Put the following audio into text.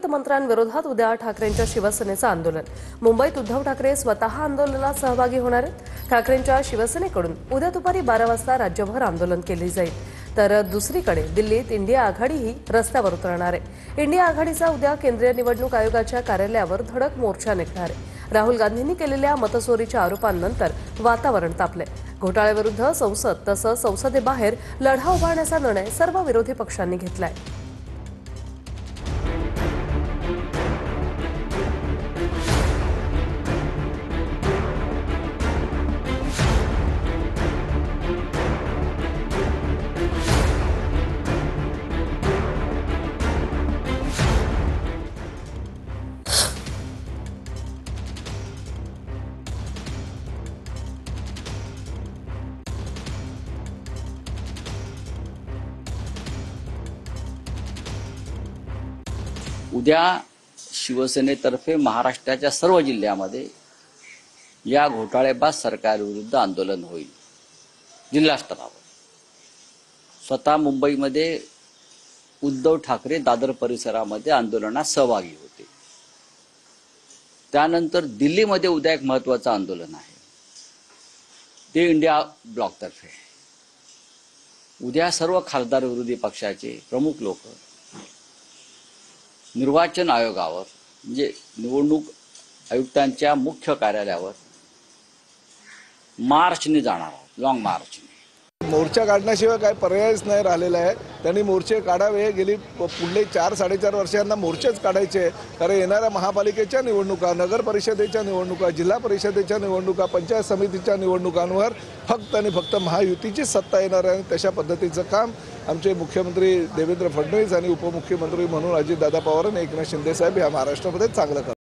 मंत्र्यांविरोधात उद्या ठाकरेंच्या शिवसेनेचं आंदोलन। मुंबईत उद्धव ठाकरे स्वतः आंदोलनात सहभागी होणार आहेत। ठाकरेंच्या शिवसेनेकडून उद्या दुपारी 12 वाजता राज्यभर आंदोलन केले जाईल, तर दुसरीकडे दिल्लीत इंडिया आघाडीही रस्त्यावर उतरणार आहे। इंडिया आघाडीचा उद्या केंद्रीय निवडणूक आयोगाच्या कार्यालयावर धडक मोर्चा निघणार आहे। राहुल गांधींनी केलेल्या मतचोरीच्या आरोपांनंतर वातावरण तापले। घोटाळ्याविरुद्ध संसद तसंच संसदेबाहेर लढा उभारण्याचा निर्णय सर्व विरोधी पक्षांनी घेतलाय। उद्या शिवसेनेतर्फे महाराष्ट्राच्या सर्व जिल्ह्यामध्ये या घोटाळेबाज सरकारविरुद्ध आंदोलन होईल। जिल्हा स्तरावर स्वतः मुंबईमध्ये उद्धव ठाकरे दादर परिसरामध्ये आंदोलनात सहभागी होते। त्यानंतर दिल्लीमध्ये उद्या एक महत्त्वाचं आंदोलन आहे, ते इंडिया ब्लॉकतर्फे। उद्या सर्व खासदार विरोधी पक्षाचे प्रमुख लोक निर्वाचन आयोगावर म्हणजे निवडणूक आयुक्तांच्या मुख्य कार्यालयावर मार्चने जाणार आहोत, लॉंग मार्चने। मोर्चा काढण्याशिवाय काय पर्यायच नाही राहिलेला आहे। त्यांनी मोर्चे काढावे, गेली पुढले 4-4.5 वर्षांना मोर्चेच काढायचे। कारण येणाऱ्या महापालिकेच्या निवडणुका, नगर परिषदेच्या निवडणुका, जिल्हा परिषदेच्या निवडणुका, पंचायत समितीच्या निवडणुकांवर फक्त आणि फक्त महायुतीची सत्ता येणार आहे। तशा पद्धतीचं काम आमचे मुख्यमंत्री देवेंद्र फडणवीस आणि उपमुख्यमंत्री म्हणून अजितदादा पवार आणि एकनाथ शिंदे साहेब या महाराष्ट्रामध्ये चांगलं करतात।